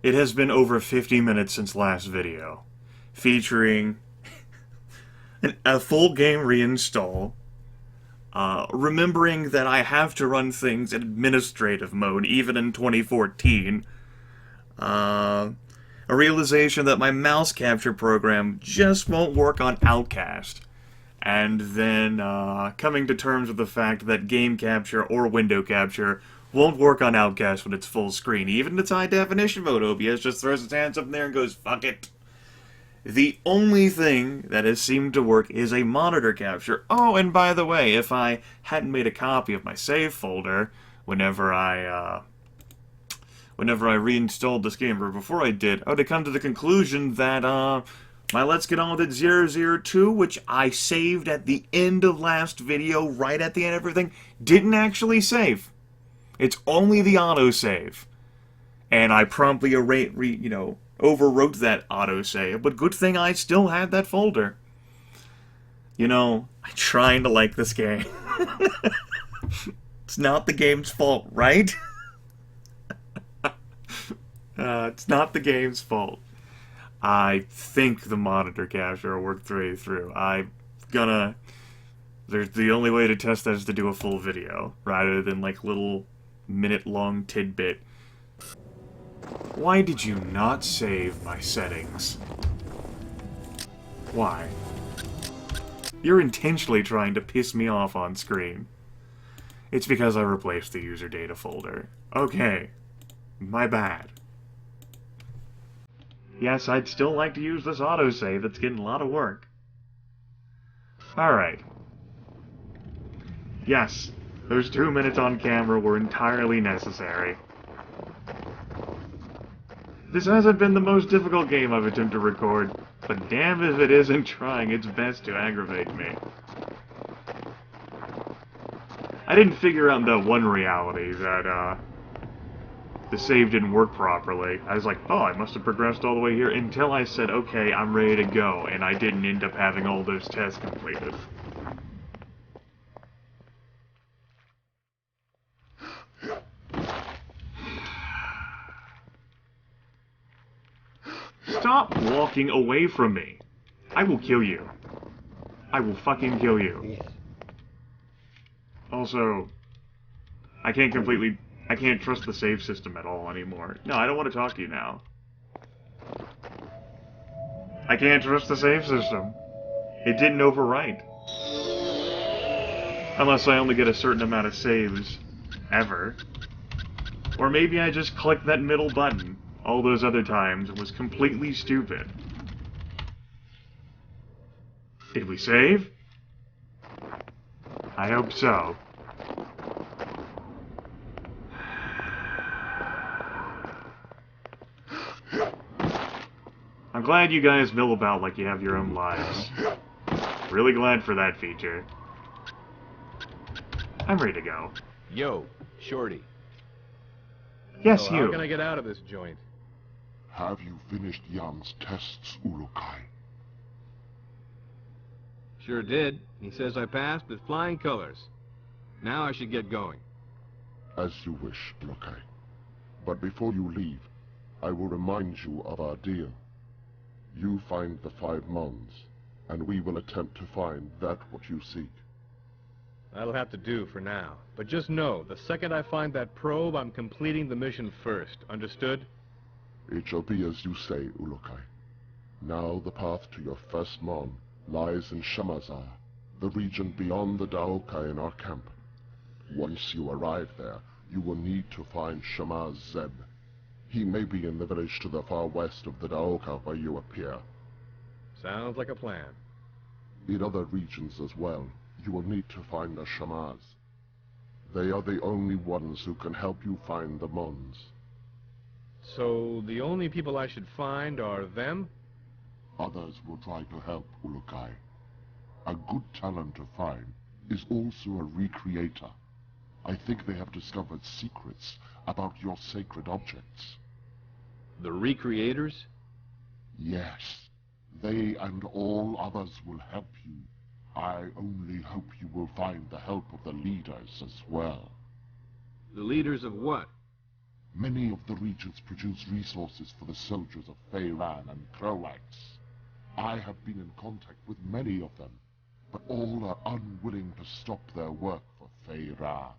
It has been over 50 minutes since last video, featuring a full game reinstall, remembering that I have to run things in administrative mode even in 2014, a realization that my mouse capture program just won't work on Outcast, and then coming to terms with the fact that game capture or window capture won't work on Outcast when it's full screen. Even in its high definition mode, OBS just throws its hands up in there and goes, fuck it. The only thing that has seemed to work is a monitor capture. Oh, and by the way, if I hadn't made a copy of my save folder whenever I reinstalled this game, or before I did, I would have come to the conclusion that my Let's Get On With It 002, which I saved at the end of last video, right at the end of everything, didn't actually save. It's only the autosave. And I promptly overwrote that autosave, but good thing I still had that folder. I'm trying to like this game. It's not the game's fault, right? It's not the game's fault. I think the monitor capture will work through. The only way to test that is to do a full video, rather than like little minute-long tidbit. Why did you not save my settings? Why? You're intentionally trying to piss me off on screen. It's because I replaced the user data folder. Okay. My bad. Yes, I'd still like to use this autosave that's getting a lot of work. Alright. Yes, those 2 minutes on camera were entirely necessary. This hasn't been the most difficult game I've attempted to record, but damn if it isn't trying its best to aggravate me. I didn't figure out that one reality, that, the save didn't work properly. I was like, oh, I must have progressed all the way here, until I said, okay, I'm ready to go, and I didn't end up having all those tests completed. Stop walking away from me. I will kill you. I will fucking kill you. Also, I can't trust the save system at all anymore. No, I don't want to talk to you now. I can't trust the save system. It didn't overwrite. Unless I only get a certain amount of saves. Ever. Or maybe I just clicked that middle button all those other times and was completely stupid. Did we save? I hope so. I'm glad you guys mill about like you have your own lives. Really glad for that feature. I'm ready to go. Yo, Shorty. Yes, So you. how can I get out of this joint? Have you finished Jan's tests, Ulukai? Sure did. He says I passed with flying colors. Now I should get going. As you wish, Ulukai. But before you leave, I will remind you of our deal. You find the 5 Mons, and we will attempt to find that what you seek. That'll have to do for now. But just know, the second I find that probe, I'm completing the mission first. Understood? It shall be as you say, Ulukai. Now the path to your first Mon lies in Shamazar, the region beyond the Daoka in our camp. Once you arrive there, you will need to find Shamaz Zeb. He may be in the village to the far west of the Daoka where you appear. Sounds like a plan. In other regions as well, you will need to find the Shamaz. They are the only ones who can help you find the Mons. So the only people I should find are them? Others will try to help, Ulukai. A good talent to find is also a recreator. I think they have discovered secrets about your sacred objects. The recreators? Yes, they and all others will help you. I only hope you will find the help of the leaders as well. The leaders of what? Many of the regions produce resources for the soldiers of Feyran and Croax. I have been in contact with many of them, but all are unwilling to stop their work for Feyran.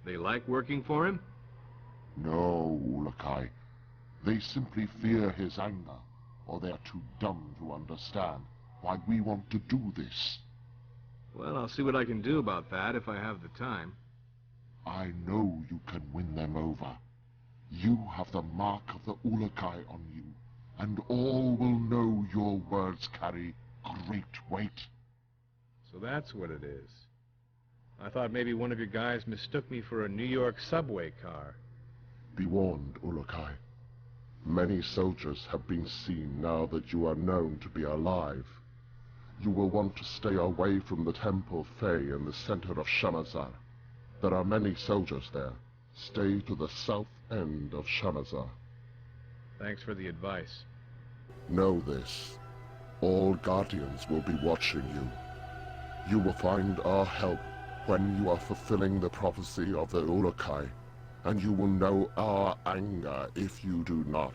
They like working for him? No, Ulukai. They simply fear his anger, or they are too dumb to understand why we want to do this. Well, I'll see what I can do about that if I have the time. I know you can win them over. You have the mark of the Ulukai on you, and all will know your words carry great weight. So that's what it is. I thought maybe one of your guys mistook me for a New York subway car. Be warned, Ulukai. Many soldiers have been seen now that you are known to be alive. You will want to stay away from the Temple Fey in the center of Shamazar. There are many soldiers there. Stay to the south end of Shamazar. Thanks for the advice. Know this. All Guardians will be watching you. You will find our help when you are fulfilling the prophecy of the Ulukai, and you will know our anger if you do not.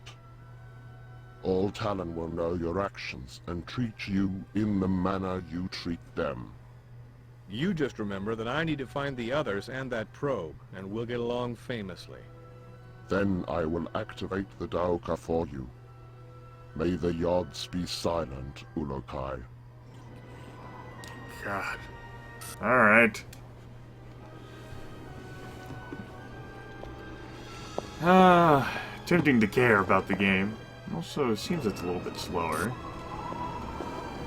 All Talon will know your actions and treat you in the manner you treat them. You just remember that I need to find the others and that probe, and we'll get along famously. Then I will activate the Daoka for you. May the Yods be silent, Ulukai. God. Alright. Tempting to care about the game. Also, it seems it's a little bit slower.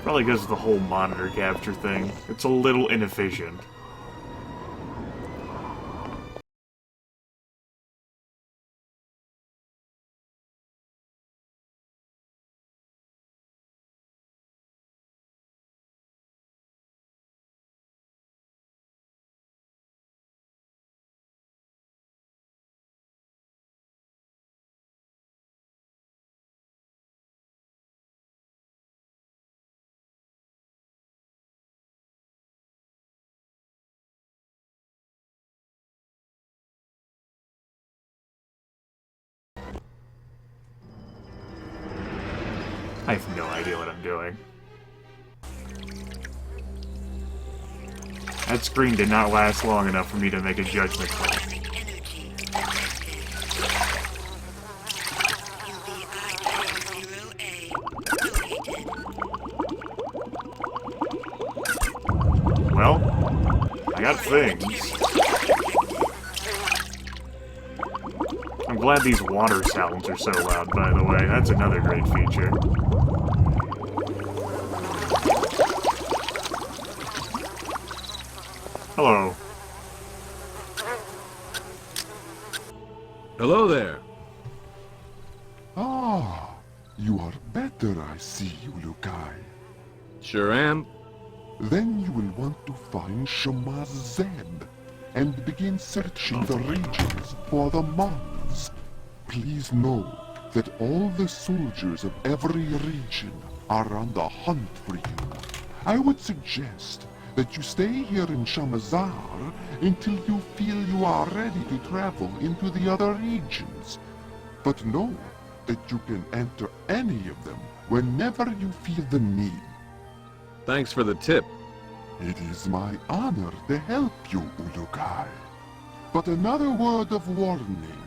Probably because of the whole monitor capture thing. It's a little inefficient. I have no idea what I'm doing. That screen did not last long enough for me to make a judgment call. Well, I got things. I'm glad these water sounds are so loud, by the way. That's another great feature. Hello. Hello there. Ah, you are better, I see, Ulukai. Sure am. Then you will want to find Shamaz Zeb and begin searching the regions for the Mons. Please know that all the soldiers of every region are on the hunt for you. I would suggest that you stay here in Shamazar until you feel you are ready to travel into the other regions. But know that you can enter any of them whenever you feel the need. Thanks for the tip. It is my honor to help you, Ulukai. But another word of warning.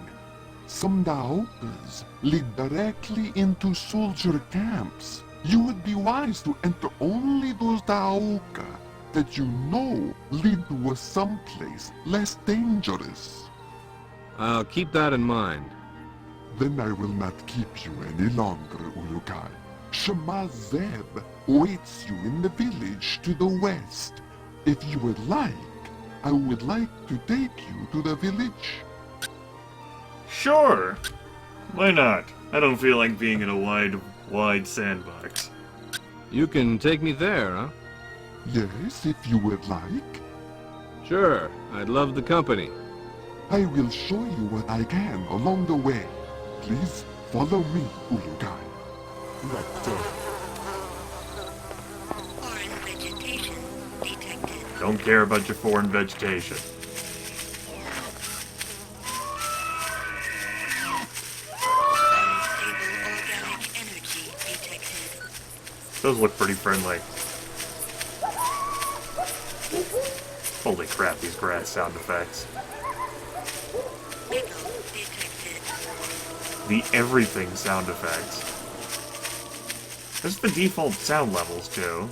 Some Daokas lead directly into soldier camps. You would be wise to enter only those Daoka that you know lead to someplace less dangerous. I'll keep that in mind. Then I will not keep you any longer, Ulukai. Shamaz Zeb waits you in the village to the west. If you would like, I would like to take you to the village. Sure. Why not? I don't feel like being in a wide sandbox. You can take me there, huh? Yes, if you would like. Sure, I'd love the company. I will show you what I can along the way. Please follow me, Ulukai. Foreign vegetation detected. Don't care about your foreign vegetation. Those look pretty friendly. Holy crap, these grass sound effects. Echo detected. The everything sound effects. This is the default sound levels, too.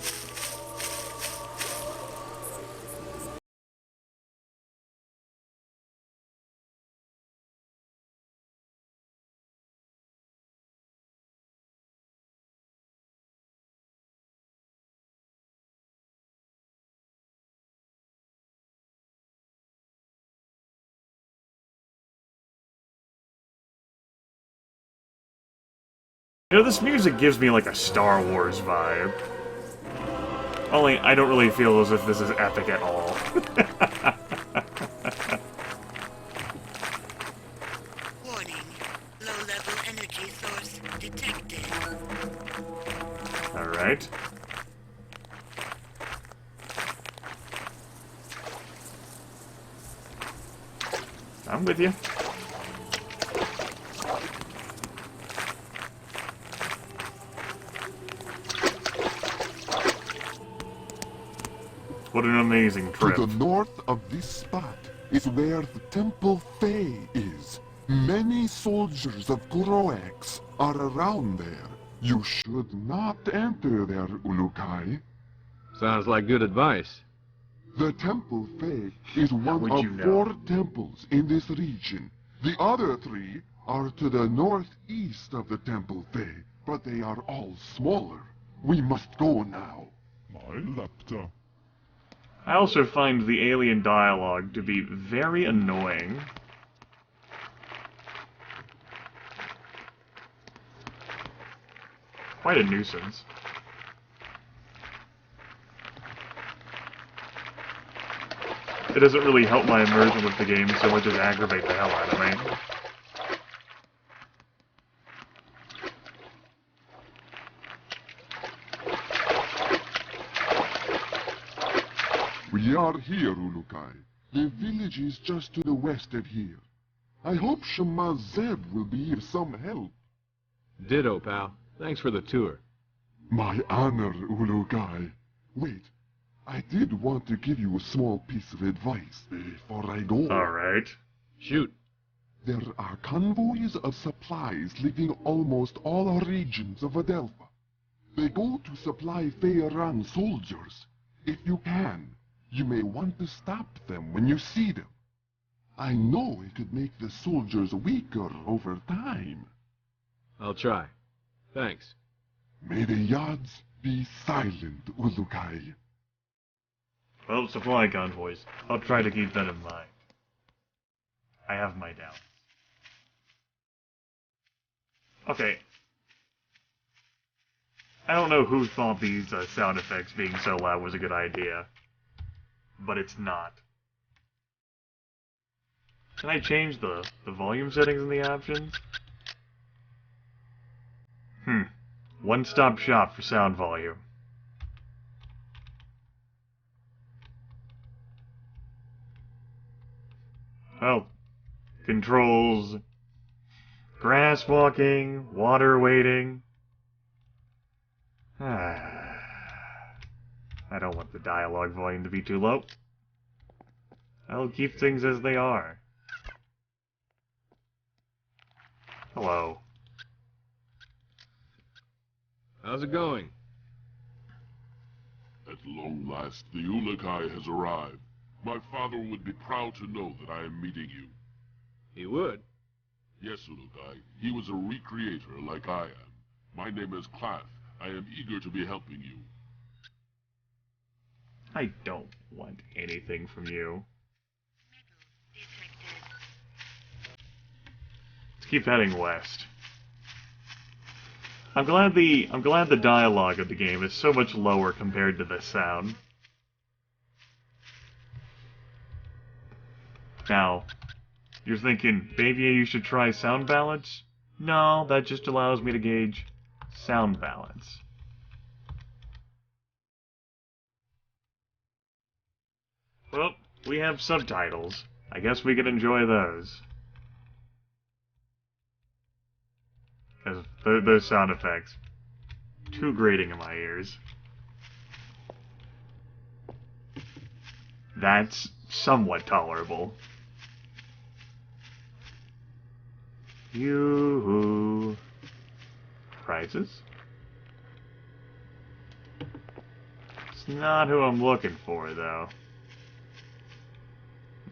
You know, this music gives me like a Star Wars vibe. Only, I don't really feel as if this is epic at all. Warning. Low-level energy source detected. Alright. I'm with you. What an amazing trip. To the north of this spot is where the Temple Fae is. Many soldiers of Groax are around there. You should not enter there, Ulukai. Sounds like good advice. The Temple Fae is one would of you know? 4 temples in this region. The other 3 are to the northeast of the Temple Fae, but they are all smaller. We must go now. My laptop. I also find the alien dialogue to be very annoying. Quite a nuisance. It doesn't really help my immersion with the game so much as aggravate the hell out of me. We are here, Ulukai. The village is just to the west of here. I hope Shema Zeb will be of some help. Ditto, pal. Thanks for the tour. My honor, Ulukai. Wait, I did want to give you a small piece of advice before I go. Alright. Shoot. There are convoys of supplies leaving almost all regions of Adelpha. They go to supply Feyran soldiers. If you can, you may want to stop them when you see them. I know it could make the soldiers weaker over time. I'll try. Thanks. May the Yads be silent, Ulukai. Well, supply convoys. I'll try to keep that in mind. I have my doubts. Okay. I don't know who thought these sound effects being so loud was a good idea. But it's not. Can I change the volume settings in the options? One-stop shop for sound volume. Well, controls grass walking, water waiting. I don't want the dialogue volume to be too low. I'll keep things as they are. Hello. How's it going? At long last, the Ulukai has arrived. My father would be proud to know that I am meeting you. He would. Yes, Ulukai. He was a recreator like I am. My name is Clath. I am eager to be helping you. I don't want anything from you. Let's keep heading west. I'm glad the dialogue of the game is so much lower compared to the sound. Now, you're thinking, maybe you should try sound balance? No, that just allows me to gauge sound balance. Well, we have subtitles. I guess we can enjoy those. Because those sound effects. too grating in my ears. That's somewhat tolerable. Yoo-hoo. Prizes? It's not who I'm looking for, though.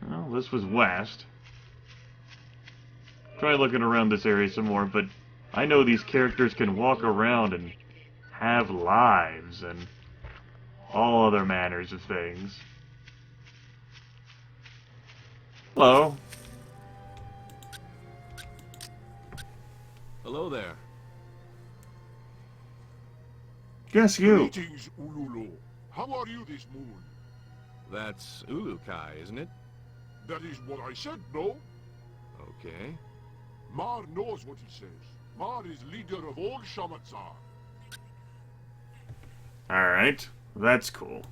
Well, this was west. Try looking around this area some more, but I know these characters can walk around and have lives and all other manners of things. Hello. Hello there. Guess you. Greetings, Ululu. How are you this moon? That's Ulukai, isn't it? That is what I said, no? Okay. Mar knows what he says. Mar is leader of all Shamatzar. Alright, that's cool.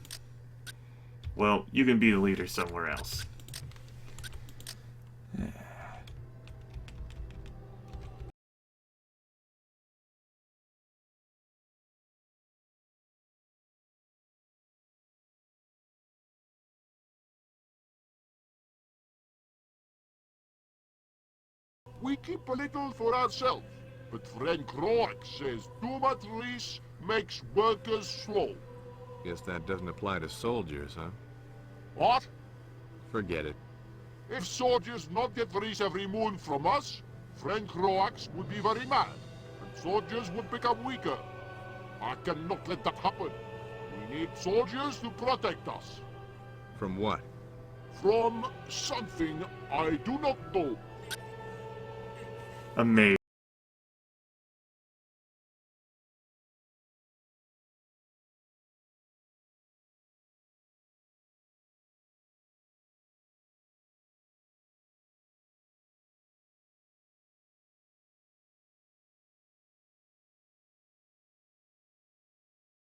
Well, you can be the leader somewhere else. We keep a little for ourselves, but friend Croak says too much reese makes workers slow. Guess that doesn't apply to soldiers, huh? What? Forget it. If soldiers not get reese every moon from us, friend Croaks would be very mad, and soldiers would become weaker. I cannot let that happen. We need soldiers to protect us. From what? From something I do not know. Amazing.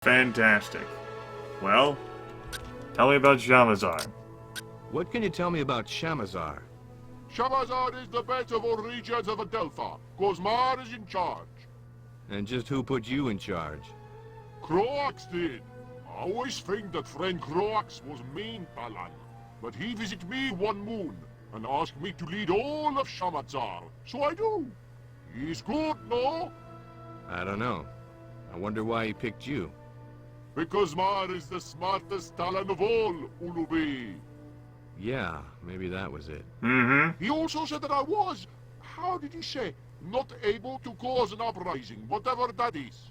Fantastic. Well, tell me about Shamazar. What can you tell me about Shamazar? Shamazar is the best of all regions of Adelpha, cause Mar is in charge. And just who put you in charge? Croax did. I always think that friend Croax was mean, Palan. But he visited me one moon, and asked me to lead all of Shamazar, so I do. He's good, no? I don't know. I wonder why he picked you. Because Mar is the smartest Talon of all, Ulubi. Yeah, maybe that was it. Mm-hmm. He also said that I was, how did he say, not able to cause an uprising, whatever that is.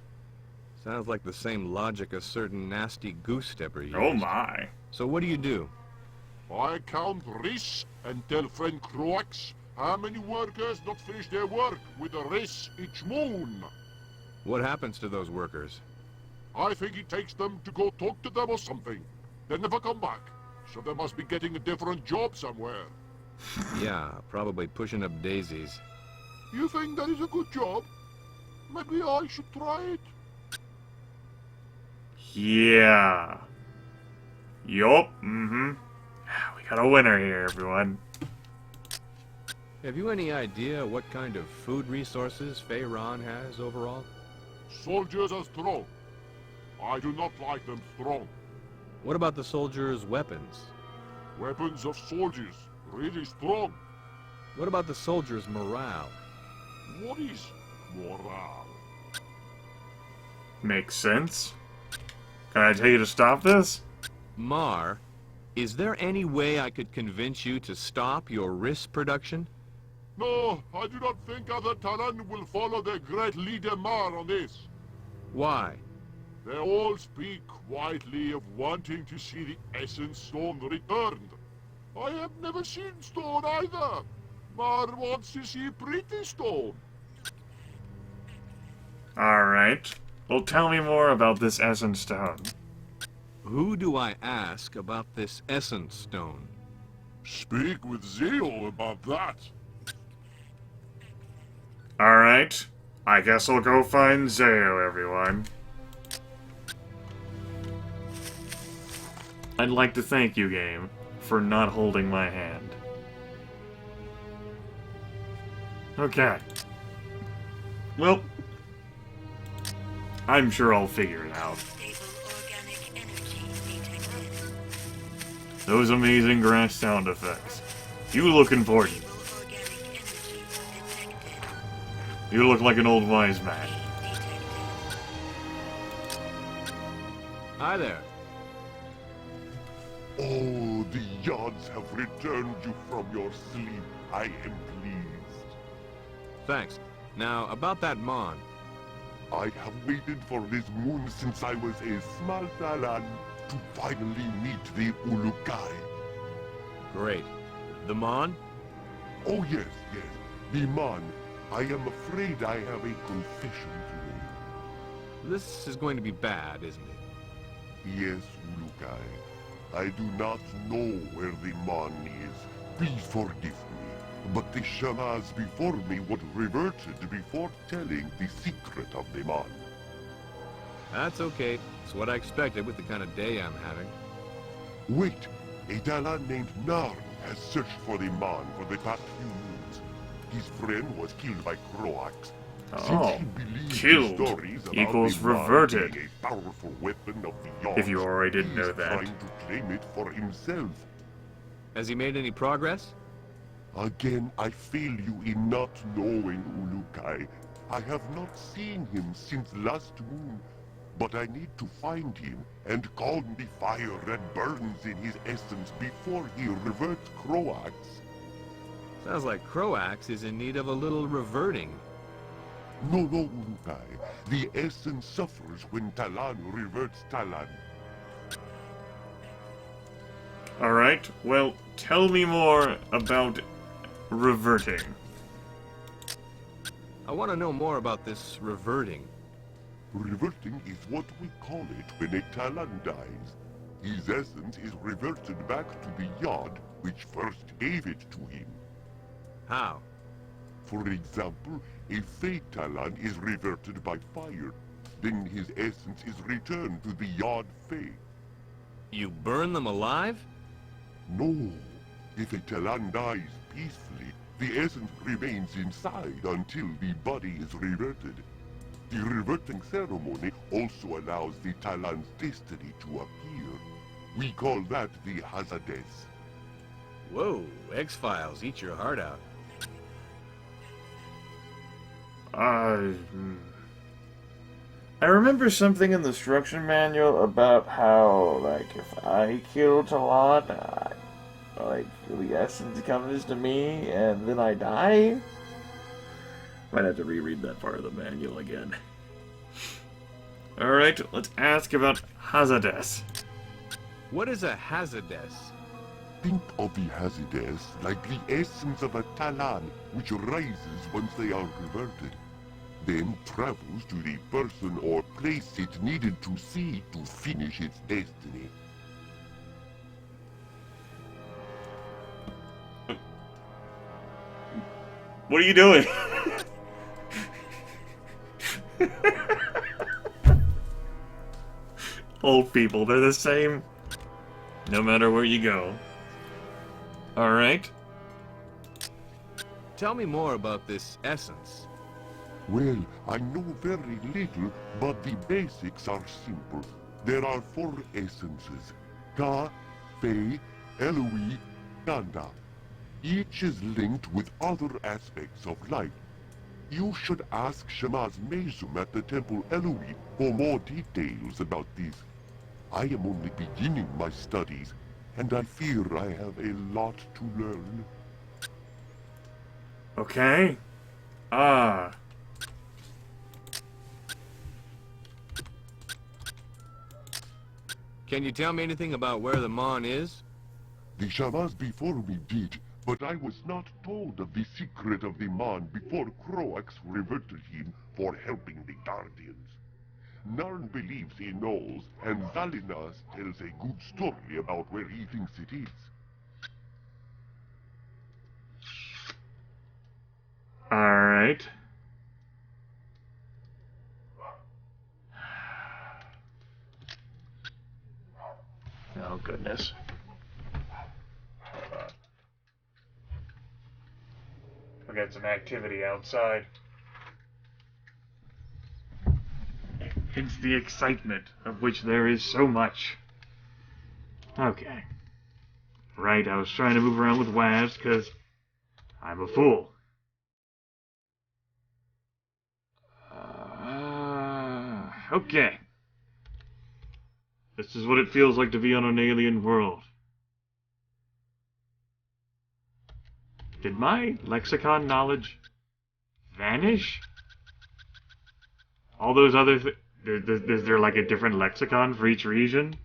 Sounds like the same logic a certain nasty goose-stepper used. Oh my. So what do you do? I count Riss and tell friend Croax how many workers not finish their work with a Riss each moon. What happens to those workers? I think it takes them to go talk to them or something. They never come back, so they must be getting a different job somewhere. Yeah, probably pushing up daisies. You think that is a good job? Maybe I should try it. Yeah. Yup. Mm-hmm. We got a winner here, everyone. Have you any idea what kind of food resources Feyron has overall? Soldiers are strong. I do not like them strong. What about the soldiers' weapons? Weapons of soldiers, really strong. What about the soldiers' morale? What is morale? Makes sense. Can I tell you to stop this? Mar, is there any way I could convince you to stop your Riss production? No, I do not think other Taran will follow their great leader Mar on this. Why? They all speak quietly of wanting to see the Essence Stone returned. I have never seen stone either. Mar wants to see pretty stone. Alright. Well, tell me more about this Essence Stone. Who do I ask about this Essence Stone? Speak with Zeo about that. Alright. I guess I'll go find Zeo, everyone. I'd like to thank you, game, for not holding my hand. Okay. Well, I'm sure I'll figure it out. Stable organic energy detected. Those amazing grass sound effects. You look important. Stable organic energy detected. You look like an old wise man. Detected. Hi there. Oh, the Yards have returned you from your sleep. I am pleased. Thanks. Now, about that Mon. I have waited for this moon since I was a small Talon to finally meet the Ulukai. Great. The Mon? Oh yes, yes, the Mon. I am afraid I have a confession to make. This is going to be bad, isn't it? Yes, Ulukai. I do not know where the Mon is. Please forgive me. But the Shamas before me would reverted before telling the secret of the Mon. That's okay. It's what I expected with the kind of day I'm having. Wait, a Talon named Narn has searched for the Mon for the past few moons. His friend was killed by Croax. Oh, Since he believes killed the stories about equals the Mon reverted. being a powerful weapon of the Yards, If you already didn't he know is that. trying to claim it for himself. Has he made any progress? Again, I fail you in not knowing Ulukai. I have not seen him since last moon, but I need to find him and calm the fire that burns in his essence before he reverts Croax. Sounds like Croax is in need of a little reverting. No, no, Ulukai. The essence suffers when Talon reverts Talon. Alright, well, tell me more about reverting. I want to know more about this reverting. Reverting is what we call it when a Talon dies. His essence is reverted back to the Yard which first gave it to him. How? For example, a Fey Talon is reverted by fire. Then his essence is returned to the Yard Fey. You burn them alive? No. If a Talon dies peacefully, the essence remains inside until the body is reverted. The reverting ceremony also allows the Talon's destiny to appear. We call that the Hazades. Whoa, X-Files, eat your heart out. I remember something in the instruction manual about how, like, if I kill Talon, like, the essence comes to me, and then I die? Might have to reread that part of the manual again. Alright, let's ask about Hazades. What is a Hazades? Think of the Hazades like the essence of a Talon, which rises once they are reverted, then travels to the person or place it needed to see to finish its destiny. What are you doing? Old people, they're the same. No matter where you go. Alright. Tell me more about this essence. Well, I know very little, but the basics are simple. There are 4 essences: Ka, Fey, Eloi, Ganda. Each is linked with other aspects of life. You should ask Shama's Mezum at the Temple Eloi for more details about this. I am only beginning my studies, and I fear I have a lot to learn. Okay. Can you tell me anything about where the Mon is? The Shamas before me did, but I was not told of the secret of the Mon before Croax reverted him for helping the Guardians. Narn believes he knows, and Zalinas tells a good story about where he thinks it is. Alright. Oh, goodness. We got some activity outside. It's the excitement, of which there is so much. Okay. Right, I was trying to move around with Waz, because I'm a fool. Okay. This is what it feels like to be on an alien world. Did my lexicon knowledge vanish? All those other is there like a different lexicon for each region?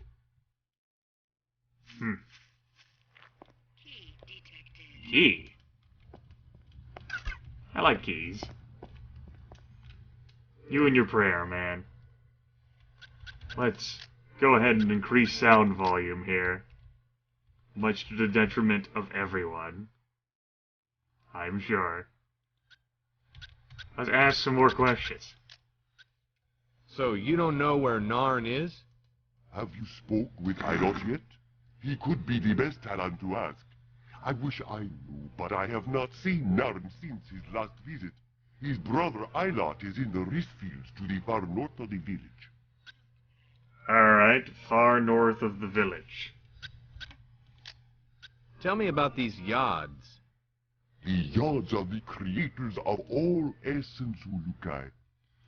Key detected. Key? I like keys. You and your prayer, man. Let's go ahead and increase sound volume here. Much to the detriment of everyone. I'm sure. Let's ask some more questions. So you don't know where Narn is? Have you spoke with Ilot yet? He could be the best talent to ask. I wish I knew, but I have not seen Narn since his last visit. His brother Ilot is in the rice fields to the far north of the village. Alright, far north of the village. Tell me about these Yods. The Yods are the creators of all essence, Ulukai.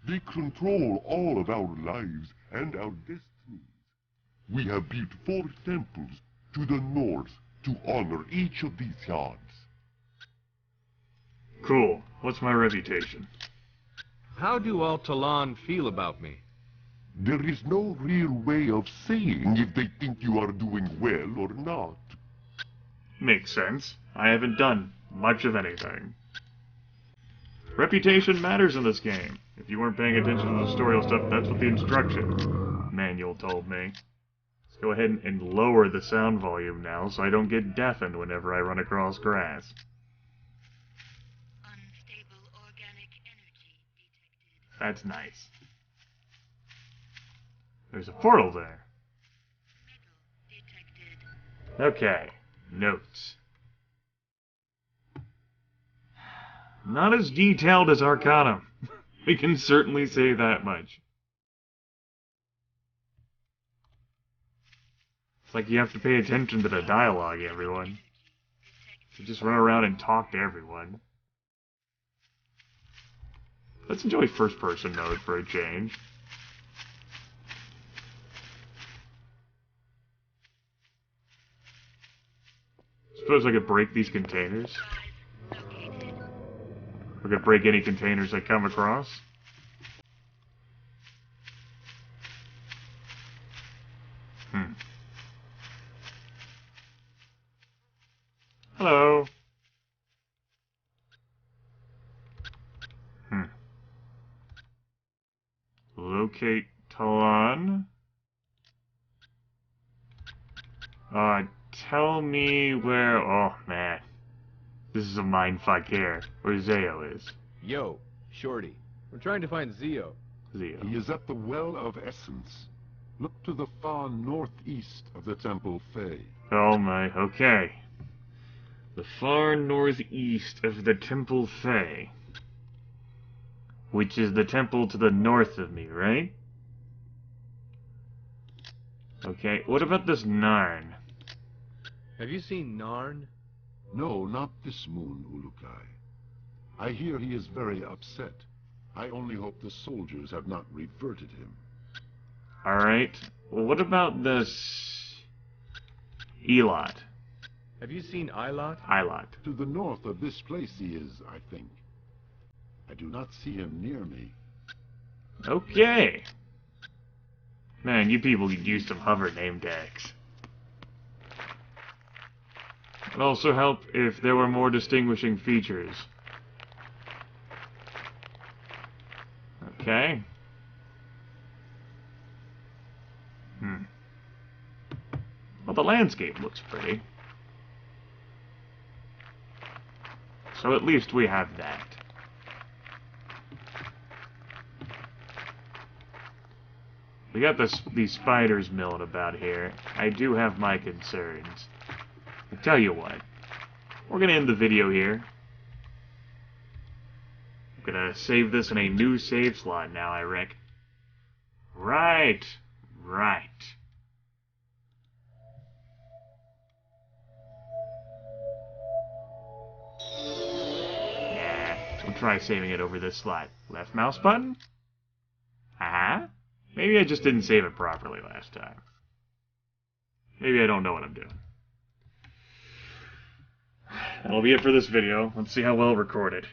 They control all of our lives and our destinies. We have built 4 temples to the north to honor each of these Yods. Cool. What's my reputation? How do all Talon feel about me? There is no real way of saying if they think you are doing well or not. Makes sense. I haven't done much of anything. Reputation matters in this game. If you weren't paying attention to the tutorial stuff, that's what the instruction manual told me. Let's go ahead and lower the sound volume now so I don't get deafened whenever I run across grass. Unstable organic energy detected. That's nice. There's a portal there. Metal detected. Okay, notes. Not as detailed as Arcanum. We can certainly say that much. It's like you have to pay attention to the dialogue, everyone. You just run around and talk to everyone. Let's enjoy first-person mode for a change. Suppose I could break these containers. Located. I could break any containers I come across. Hello. Locate Talon. Tell me where... Oh, man. This is a mindfuck here. Where Zeo is. Yo, Shorty. We're trying to find Zeo. Zeo. He is at the Well of Essence. Look to the far northeast of the Temple Fey. Oh my, okay. The far northeast of the Temple Fey. Which is the temple to the north of me, right? Okay, what about this Narn? Have you seen Narn? No, not this moon, Ulukai. I hear he is very upset. I only hope the soldiers have not reverted him. Alright, well, what about this... Elot? Have you seen Ilot? Ilot. To the north of this place he is, I think. I do not see him near me. Okay. Man, you people could use some hover name tags. It'd also help if there were more distinguishing features. Okay. Well, the landscape looks pretty. So at least we have that. We got these spiders milling about here. I do have my concerns. I tell you what. We're gonna end the video here. I'm gonna save this in a new save slot now, I reckon. Right. Right. Nah, we'll try saving it over this slide. Left mouse button? Uh-huh. Maybe I just didn't save it properly last time. Maybe I don't know what I'm doing. That'll be it for this video. Let's see how well recorded.